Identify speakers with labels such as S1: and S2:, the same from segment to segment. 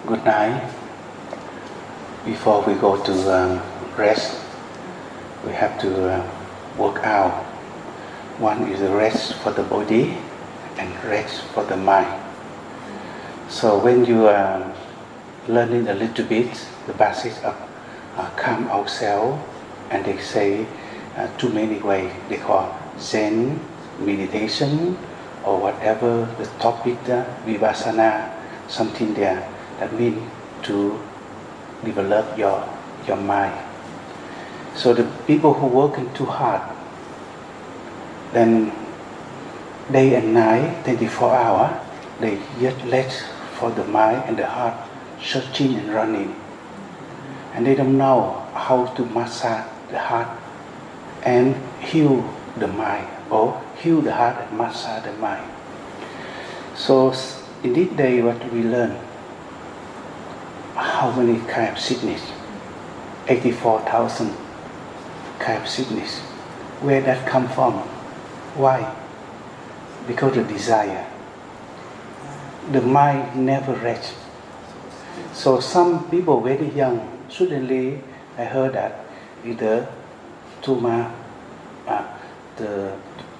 S1: Good night. Before we go to rest, we have to work out. One is the rest for the body and rest for the mind. So when you are learning a little bit the basics of calm ourselves, and they say too many ways. They call Zen, meditation, or whatever the topic, vipassana, something there. That means to develop your mind. So the people who working too hard, then day and night, 24 hours, they just let for the mind and the heart searching and running. And they don't know how to massage the heart and heal the mind, or heal the heart and massage the mind. So in this day, what we learn, how many kind of sickness? 84,000 kind of sickness. Where that come from? Why? Because of desire. The mind never rests. So some people very young, suddenly I heard that either tumor, the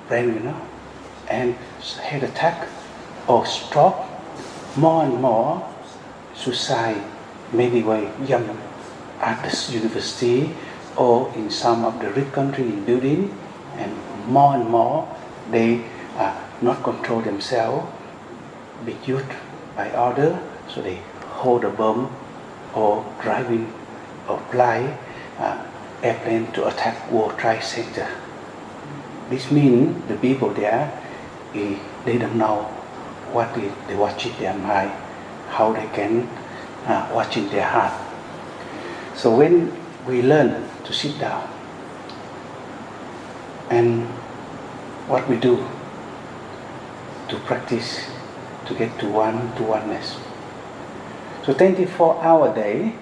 S1: brain, and head attack or stroke, more and more suicide, many way young at the university or in some of the rich country in building, and more they not control themselves, be used by others, so they hold a bomb or driving or fly airplane to attack World Trade Center. This means the people there, they don't know what they watch in their mind, how they can watch in their heart. So when we learn to sit down, and what we do to practice to get to oneness. So 24-hour day,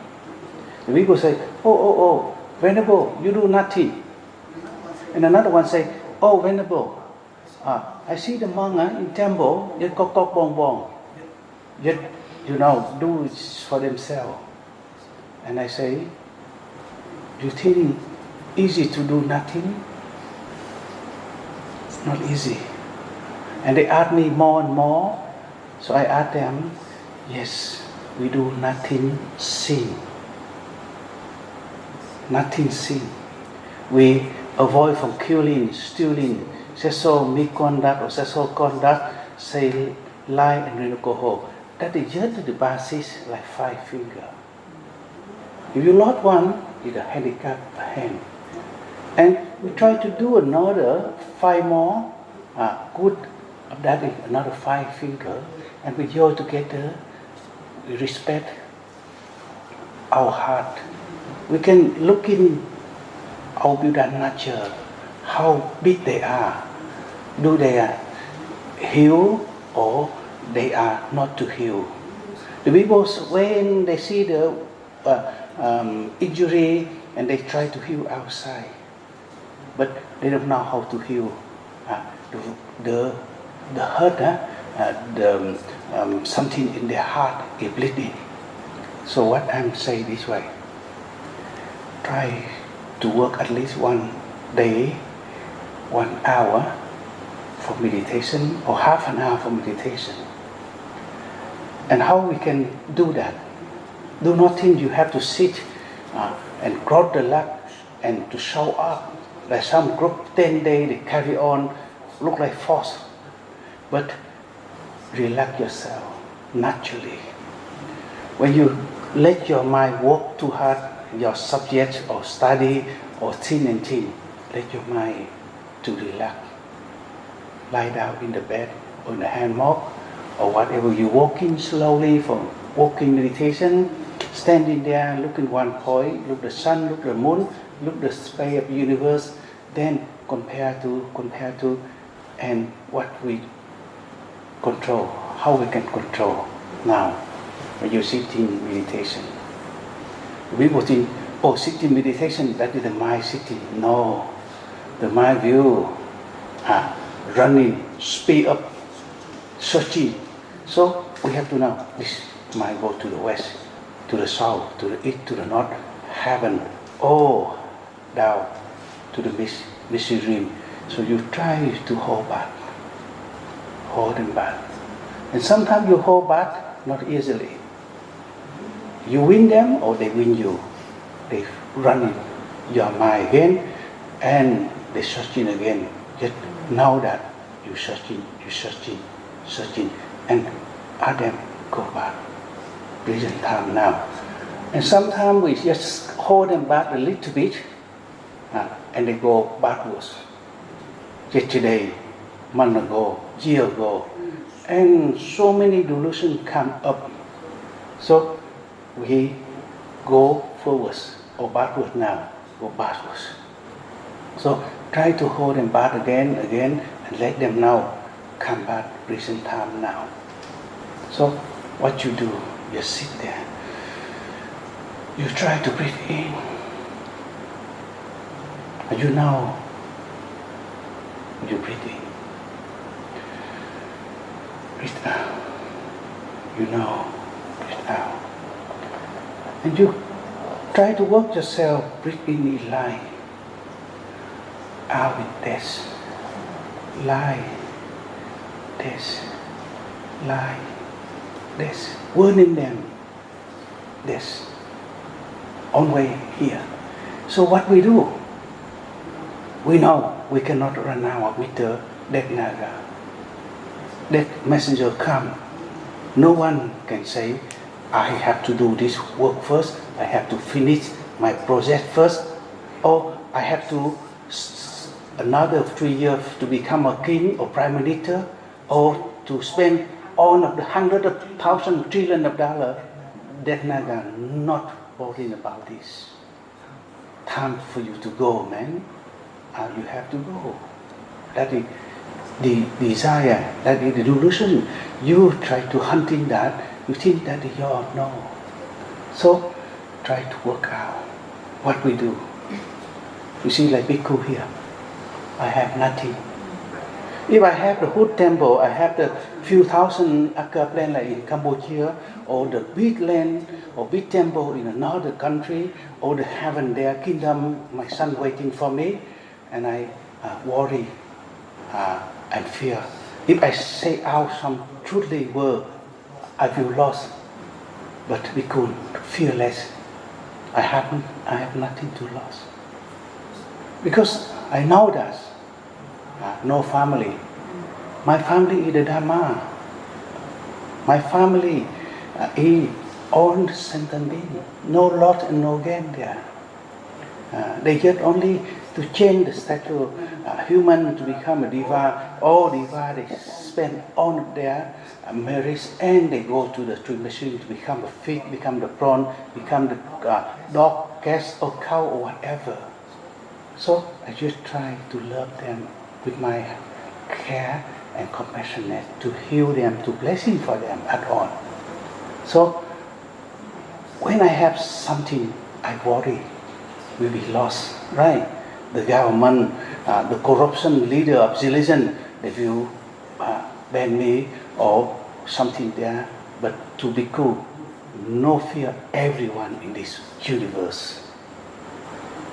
S1: the people say, oh, Venerable, you do nothing. And another one say, oh, Venerable, I see the monk in temple, yet kok bong bong, yet do it for themselves. And I say, do you think easy to do nothing? It's not easy. And they ask me more and more, so I ask them, yes, we do nothing sin. Nothing sin. We avoid from killing, stealing, sexual misconduct or sexual conduct, say lie and alcohol. That is just the basis like 5 fingers. If you lost one, it's a handicapped hand. And we try to do another 5 more, good, that is another 5 fingers, and we join together, we respect our heart. We can look in our Buddha nature, how big they are. Do they heal or they are not to heal? The people, when they see the injury and they try to heal outside, but they don't know how to heal the hurt, something in their heart is bleeding. So what I'm saying this way, try to work at least one day, 1 hour for meditation or half an hour for meditation. And how we can do that? Do not think you have to sit and cross the leg and to show up. Like some group 10 days they carry on, look like force. But relax yourself naturally. When you let your mind work too hard, your subject or study or think, let your mind to relax. Lie down in the bed or in the hammock or whatever. You walking slowly for walking meditation, standing there, looking one point, look the sun, look the moon, look the space of the universe, then compare to, and what we control, how we can control now when you sit in meditation. People think, sitting meditation, that is the mind sitting. No, the mind view, running, speed up, searching. So we have to know this. mind go to the west, to the south, to the east, to the north, heaven, all down to the mystery rim. So you try to hold back, hold them back. And sometimes you hold back not easily. You win them or they win you. They run in your mind again and they searching again. Just know that you're searching, and ask them, go back. Present time now. And sometimes we just hold them back a little bit and they go backwards. Yesterday, month ago, year ago, and so many delusions come up. So we go forwards or backwards now, go backwards. So try to hold them back again, and let them know, come back, present time now. So what you do, you sit there. You try to breathe in. And you know, you breathe in. Breathe out. You know, breathe out. And you try to work yourself, breathe in line. Out with this. Lie. This. Lie. This. Warning them. This. On way here. So what we do? We know we cannot run out with the death naga. Death messenger come. No one can say, I have to do this work first, I have to finish my project first, or I have to another 3 years to become a king or prime minister, or to spend all of the hundred of thousand trillion of dollars. Death naga not worrying about this. Time for you to go, man. You have to go. That is the desire, that is the delusion. You try to hunting that, you think that is your no. So try to work out what we do. You see, like Bhikkhu here, I have nothing. If I have the Hood temple, I have the few thousand acre land like in Cambodia, or the big land or big temple in another country, or the heaven there, kingdom, my son waiting for me, and I worry and fear. If I say out some truthful word, I feel lost. But we could fearless. I have nothing to lose. Because I know that. No family. My family is the Dharma. My family is all sentient being. No loss and no gain there. They just only to change the stature, human to become a diva. All diva, they spend all of their marriage and they go to the tree machine to become a pig, become the prawn, become the dog, cat or cow or whatever. So I just try to love them with my care and compassionate, to heal them, to blessing for them at all. So when I have something, I worry will be lost, right? The government, the corruption leader of religion, they will ban me or something there. But to be cool, no fear everyone in this universe.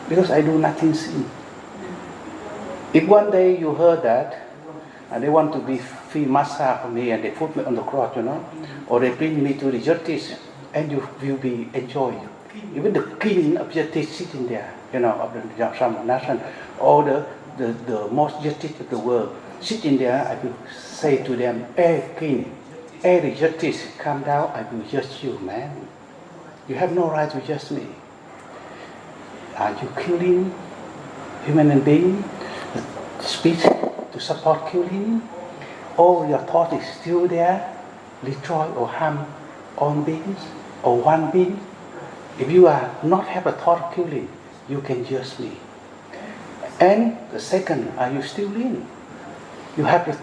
S1: Because I do nothing sin. If one day you heard that, and they want to be free massage for me and they put me on the cross, or they bring me to the justice, and you will be enjoy. Even the king of justice sitting there, of the some nation, or the most justice of the world sitting there, I will say to them, hey king, hey the justice, come down, I will judge you, man. You have no right to judge me. Are you killing human being? Speech to support killing? Or your thought is still there, destroy or harm all beings or one being? If you are not have a thought of killing, you can judge me. And the second, are you stealing? You have the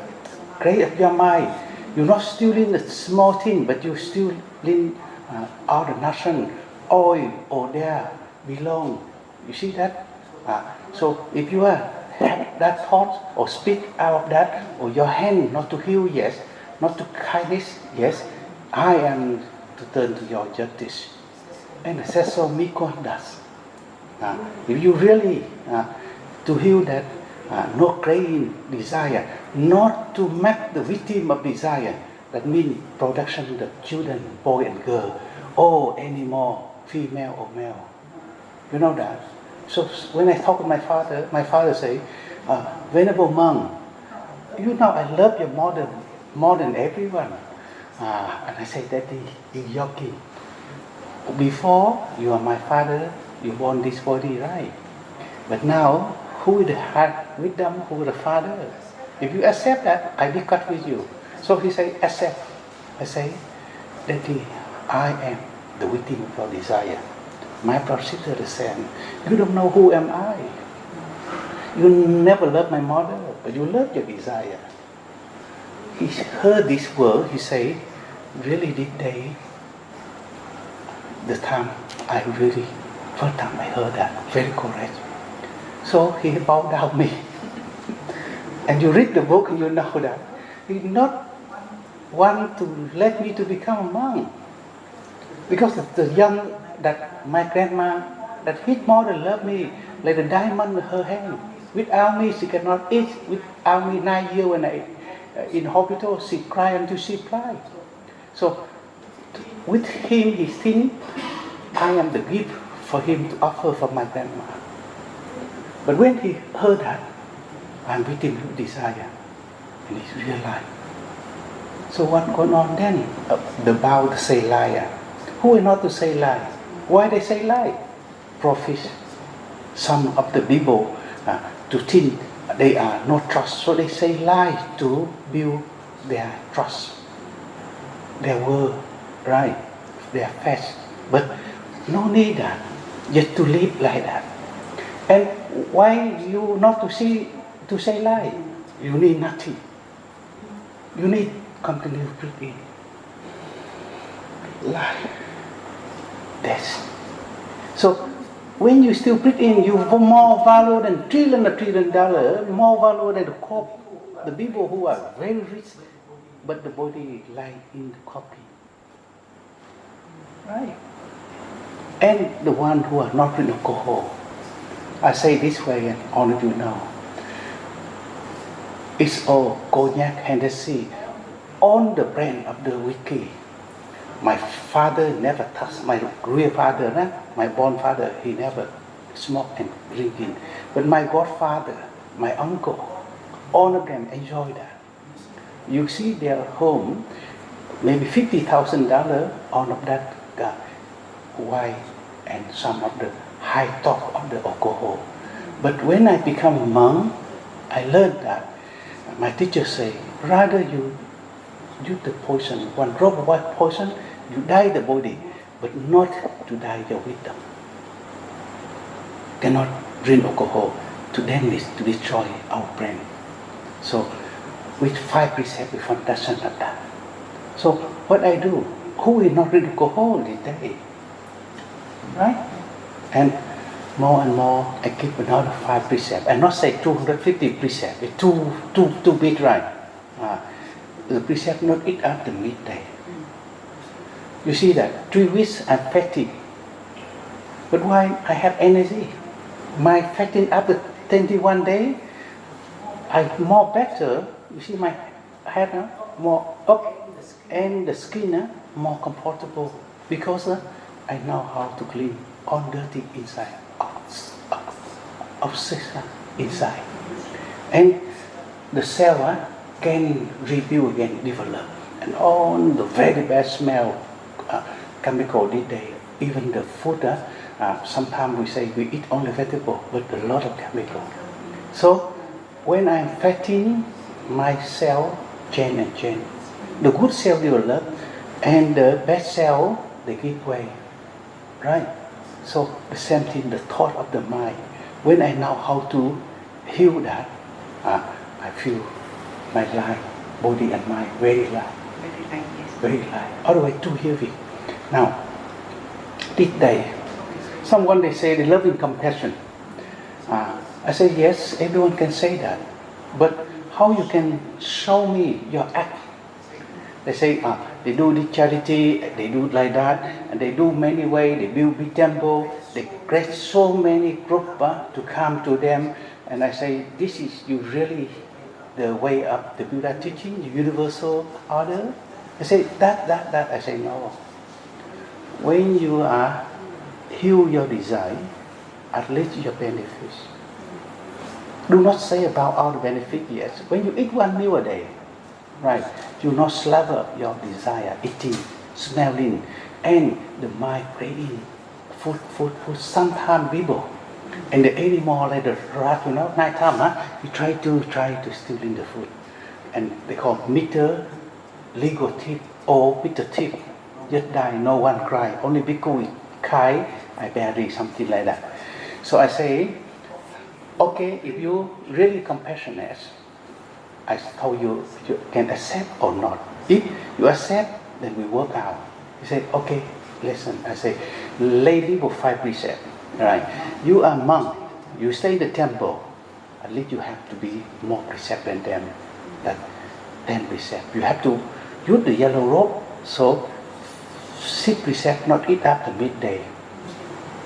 S1: great of your mind. You're not stealing the small thing, but you stealing all the nation, oil or there belong. You see that? So if you have that thought or speak out of that, or your hand not to heal, yes, not to kindness, yes, I am to turn to your justice. And I said, so Miko does. If you really to heal that no craving desire, not to make the victim of desire, that means production of the children, boy and girl, or any more female or male. You know that? So when I talk with my father say, Venerable monk, you know I love you more than everyone. And I say, Daddy, you yogi. Before you are my father, you born this body, right? But now, who is the heart wisdom, who is the father? If you accept that, I will cut with you. So he say, accept. I say, Daddy, I am the victim of your desire. My brother sister the same. You don't know who am I. You never loved my mother, but you love your desire. He heard this word, he say, really this day, the time I really, first time I heard that, very correct. So he bowed down me. And you read the book and you know that. He not want to let me to become a monk. Because the young, that my grandma, that his mother loved me like a diamond in her hand. Without me, she cannot eat. Without me, 9 years when I in hospital, she cried until she cried. So with him, he think I am the gift for him to offer for my grandma. But when he heard that, I'm with him with desire, and he realized. So what going on then? The vow to say lie. Who is not to say lie? Why they say lie? Prophets, some of the people to think they are not trust, so they say lie to build their trust, their word, right, their faith. But no need that, just to live like that. And why you not to say lie? You need nothing. You need continue to breathe in. Lie. That's. So when you still breathe in, you have more value than $1 trillion, more value than the people who are very rich, but the body lie in the copy. Right? And the one who are not in alcohol. I say this way, and all of you know. It's all cognac, Hennessy, on the brand of the whiskey. My father never touched, my real father, my born father, he never smoked and drinking. But my godfather, my uncle, all of them enjoy that. You see their home, maybe $50,000, all of that wine and some of the high top of the alcohol. But when I become a monk, I learned that my teacher say, rather you use the poison, one drop of white poison, you die the body, but not to die your wisdom. Cannot drink alcohol to damage, to destroy our brain. So with 5 precepts, we foundation of that. So what I do, who will not drink alcohol this day? Right? And more, I keep another 5 precepts. I not say 250 precepts. It's too big, right? The precept not eat after midday. You see that 3 weeks I'm fasting. But why I have energy? My fasting after 21 days, I more better. You see my head more up and the skin more comfortable because I know how to clean all dirty inside, obsession inside, and the cell can rebuild again, develop, and all the very bad smell chemical these days. Even the food, sometimes we say we eat only vegetable, but a lot of chemical. So when I'm fatting, my cell change and change. The good cell develop, and the bad cell they give way, right? So the same thing, the thought of the mind. When I know how to heal that, I feel my life, body and mind very light. Very light. Otherwise too heavy. Now, this day, someone they say they love in compassion. I say yes, everyone can say that. But how you can show me your act They say they do the charity, they do it like that, and they do many ways. They build big temple. They create so many groups to come to them. And I say, this is you really the way of the Buddha teaching, the universal order. I say that. I say no. When you are heal your desire, at least your benefits. Do not say about all the benefits yet. When you eat one meal a day, right, you not slaughter your desire, eating, smelling, and the mind craving food. Sometimes people, and the animal like the rat, night time, you try to steal in the food, and they call meter, legal tip, or meter tip. Just die, no one cry. Only because cry, I bury something like that. So I say, okay, if you really compassionate, I told you can accept or not. If you accept, then we work out. You say, okay, listen. I say, lady with 5 precepts. Right? You are monk. You stay in the temple. At least you have to be more precept than them. That 10 precepts. You have to use the yellow robe. So 6 precepts, not eat after midday.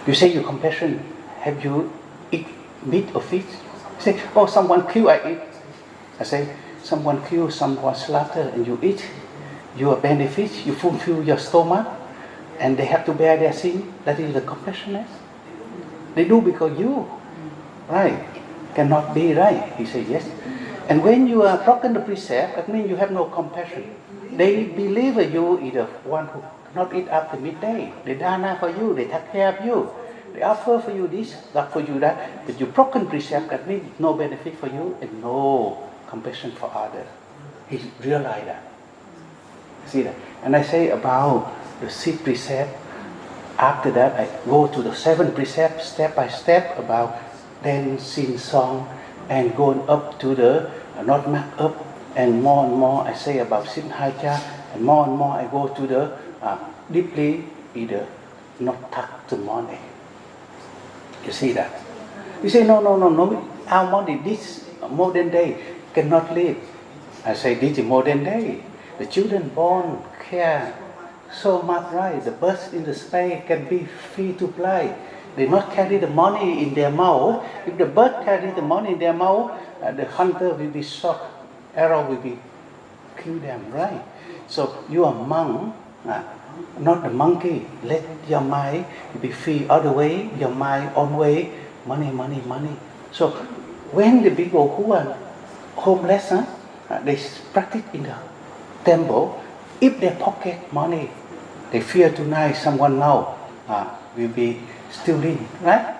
S1: You say you're compassionate. Have you eat meat or fish? You say, oh, someone kill, I eat. I say, someone kill, someone slaughter, and you eat. You are benefit, you fulfill your stomach, and they have to bear their sin. That is the compassionate. They do because you, right, cannot be right. He said, yes. And when you are broken the precept, that means you have no compassion. They believe you is the one who not eat after midday. They dana for you, they take care of you. They offer for you this, offer for you that. But you broken precept, that means no benefit for you and no compassion for others. He realized that. See that? And I say about the 6 precept. After that, I go to the 7 precepts, step by step, about dance, sing song, and going up to the not mark up, and more. I say about Sin Haja, and more. I go to the deeply either not touch the money. You see that? You say no. Our money, this modern day cannot live. I say this is modern day. The children born care so much, right? The birds in the space can be free to fly. They not carry the money in their mouth. If the bird carry the money in their mouth, the hunter will be shocked. Arrow will be kill them, right? So you are monk, not the monkey. Let your mind be free all the way. Your mind own way. Money. So when the people who are homeless, they practice in the temple. If they pocket money, they fear tonight someone now will be stealing, right?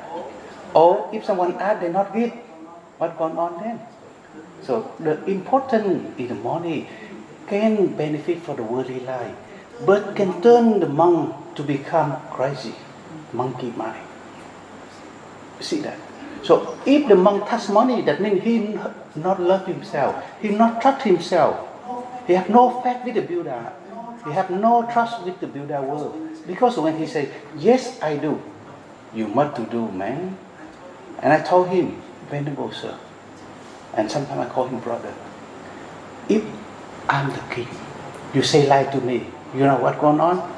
S1: Or if someone asks, they not give. What going on then? So the important is the money can benefit for the worldly life, but can turn the monk to become crazy, monkey mind. See that? So if the monk touch money, that means he not love himself, he not trust himself. He have no faith with the Buddha. He have no trust with the Buddha world. Because when he say, yes, I do, you must to do, man. And I told him, Venerable Sir, and sometimes I call him brother, if I'm the king, you say lie to me, you know what going on?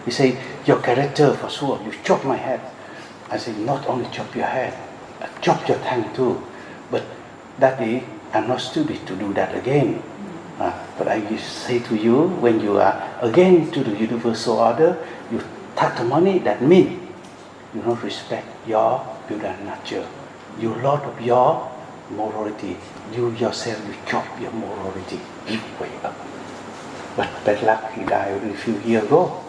S1: He say, your character for sure, you chop my head. I say, not only chop your head, I chop your tongue too. But that is, I'm not stupid to do that again. But I say to you, when you are again to the universal order, you take the money, that means you don't respect your Buddha nature. You lot of your morality. You yourself, you chop your morality. Give way up. But bad luck, he died a few years ago.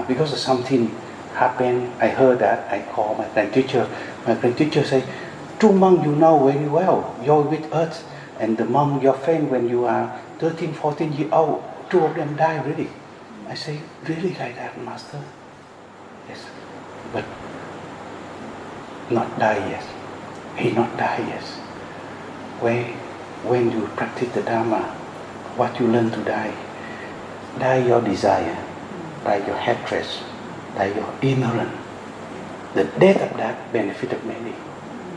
S1: Because of something happened, I heard that, I called my grand teacher. My grand teacher said, true monk, you know very well, you're with us. And the monk, your friend, when you are 13, 14 years old, 2 of them die already. I say, really like that, Master? Yes. But not die yet. He not die yet. When you practice the Dharma, what you learn to die? Die your desire, die your hatred, die your ignorance. The death of that benefited many.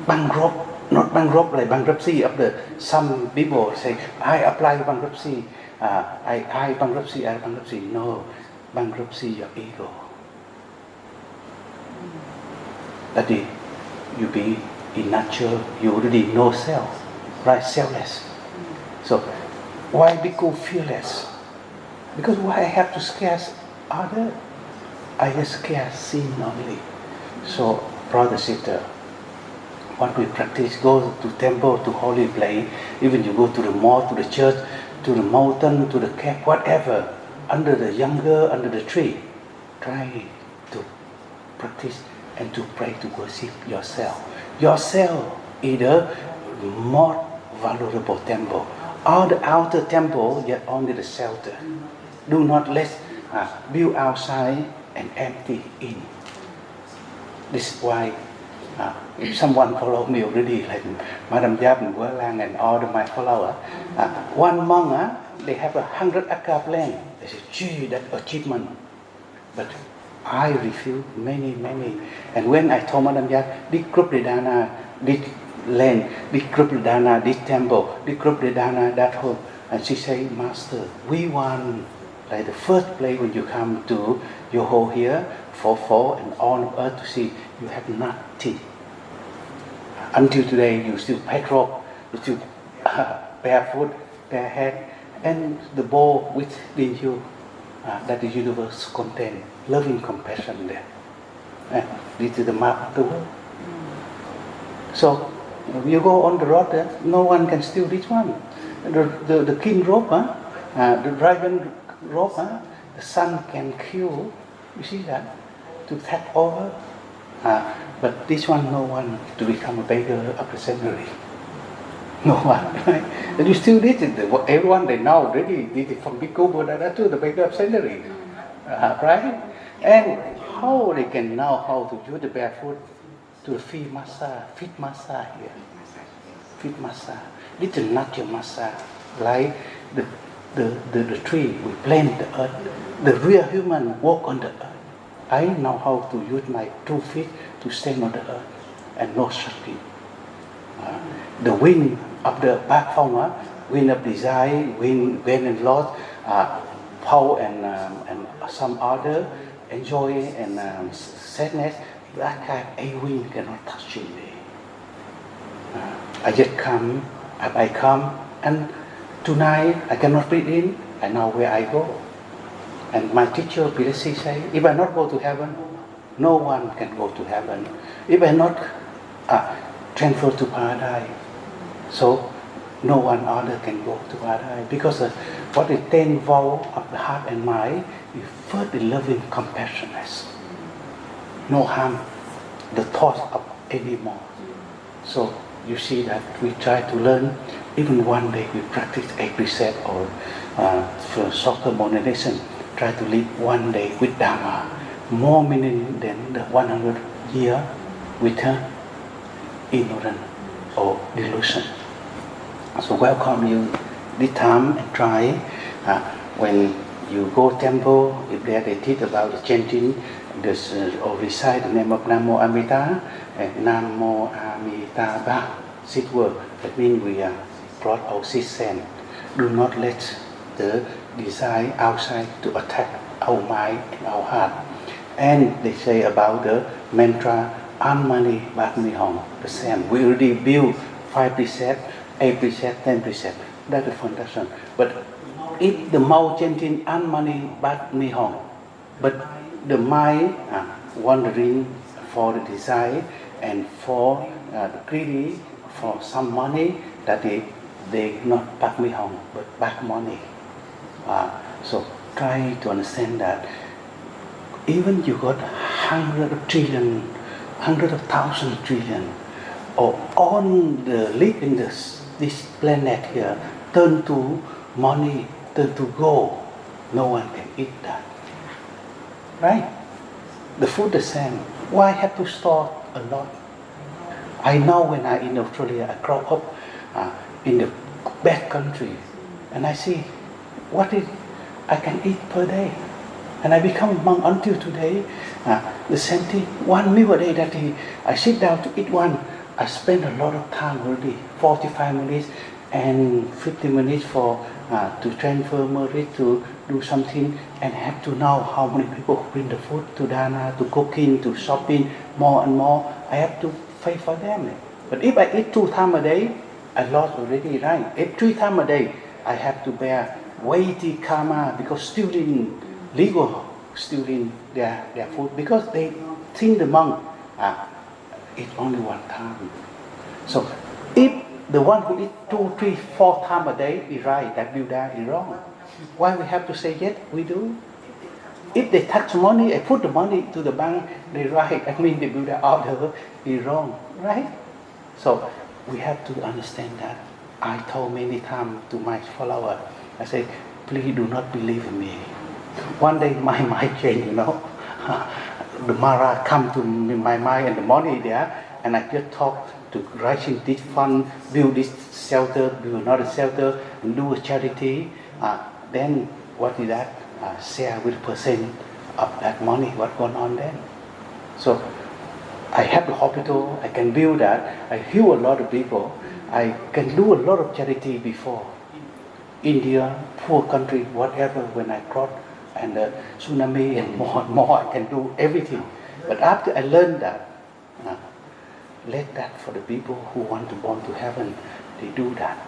S1: Bankrupt not bankrupt like bankruptcy of the some people say I apply bankruptcy, I bankruptcy. No, bankruptcy your ego. That is, you be in nature, you already know self, right? Selfless. So why become fearless? Because why I have to scare other? I just scare sin only. So, brother, sister, what we practice, go to temple, to holy place, even you go to the mall, to the church, to the mountain, to the cave, whatever, under the younger, under the tree, try to practice and to pray to worship yourself. Yourself is the more valuable temple. All the outer temple, yet only the shelter. Do not let build outside and empty in. This is why if someone follow me already, like Madam Yap and Gualang and all of my followers, one monk, they have 100 acre land. They say, gee, that achievement. But I refuse many. And when I told Madam Yap, this group the Dana, this land, this group the Dana, this temple, this group the Dana, that home. And she said, Master, we want, like the first place when you come to your home here, for and on earth to see, you have nothing. Until today, you still patrol, you still barefoot, bare head, and the bowl within you that the universe contains loving compassion there. This is the map of the world. So you go on the road, no one can steal this one. The king rope, the dragon rope, the sun can kill. You see that? To take over. But this one, no one to become a beggar of the century. No one, right? And you still did it. Everyone they know already did it from Bhikkhu Buddha to the beggar of century. Right? And how they can know how to use the barefoot to the feet massage here. Feet massage. This is not your massage. Like the tree, we plant the earth. The real human walk on the earth. I know how to use my 2 feet to stand on the earth and no shaking. The wind of the back phong, wind of desire, wind and loss, Paul and some other enjoy and sadness, that kind of wind cannot touch me. I just come, I come, and tonight I cannot breathe in, I know where I go. And my teacher, Pilasi, say, if I not go to heaven, no one can go to heaven. If I not transfer to paradise, so no one other can go to paradise. Because what is 10 vow of the heart and mind is first the loving compassionate. No harm the thought of anymore. So you see that we try to learn, even one day we practice a precept or for soccer moderation. Try to live one day with Dharma, more meaning than the 100 years with ignorance or delusion. So welcome you this time and try when you go temple, if there they teach about the chanting, this, or recite the name of Namo Amrita and Namo Amitabha, 6 words. That means we brought our 6 sense. Do not let the desire outside to attack our mind and our heart. And they say about the mantra Anmani Bhatmi Hong, the same. We already build 5 precepts, 8 precepts, 10 precepts. That's the foundation. But if the mouth chanting Anmani Bhatmi Hong, but the mind wandering for the desire and for the greedy, for some money, that they not Bhatmi Hong, but back money. So try to understand that even you got 100 trillion, 100,000 trillion, or on the live in this planet here, turn to money, turn to gold, no one can eat that. Right? The food the same. Why have to store a lot? I know when I in Australia, I grew up in the bad country, and I see what is I can eat per day, and I become a monk until today. The same thing, 1 meal a day that I sit down to eat one, I spend a lot of time already, 45 minutes and 50 minutes for to transfer money to do something, and have to know how many people bring the food to Dana, to cooking, to shopping, more and more. I have to pay for them. But if I eat 2 times a day, I lost already, right? If 3 times a day, I have to bear weighty karma because stealing legal, stealing their food, because they think the monk eat only 1 time. So if the one who eat 2, 3, 4 times a day is right, that Buddha is wrong. Why we have to say yes? We do. If they tax money and put the money to the bank, they right. I mean the Buddha order is wrong, right? So we have to understand that. I told many times to my follower, I say, please do not believe in me. One day my mind changed, the Mara come to my mind and the money there, and I just talk to raising this fund, build this shelter, build another shelter, and do a charity. Then what is that? Share with percent of that money, what going on then? So I have the hospital, I can build that, I heal a lot of people, I can do a lot of charity before. India, poor country, whatever, when I cross, and the tsunami and more, I can do everything. But after I learned that, let that for the people who want to born to heaven, they do that.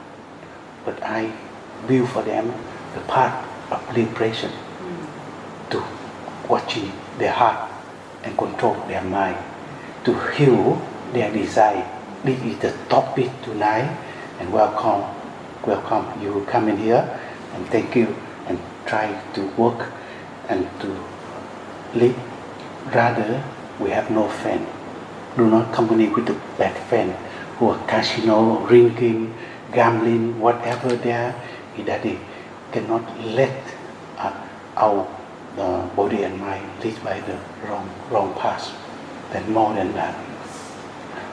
S1: But I build for them the path of liberation, to watching their heart and control their mind, to heal their desire. This is the topic tonight, and welcome you come in here, and thank you, and try to work and to live. Rather, we have no friend. Do not company with the bad friend who are casino, drinking, gambling, whatever there is, that they cannot let our body and mind lead by the wrong path. Then more than that,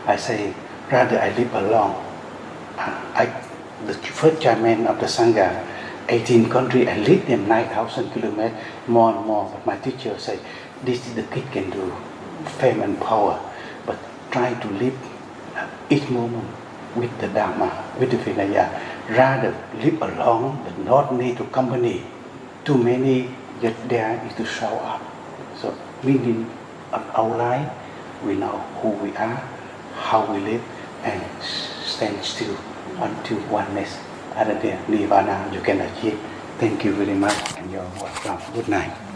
S1: I say, rather I live alone. The first chairman of the Sangha, 18 countries, I lead them 9,000 kilometers, more and more. But my teacher say, this is the kid can do, fame and power. But try to live each moment with the Dharma, with the Vinaya. Rather live alone, but not need to company. Too many, yet there is to show up. So meaning of our life, we know who we are, how we live, and stand still until oneness, other than nirvana you can achieve. Thank you very much, and you're welcome. Good night.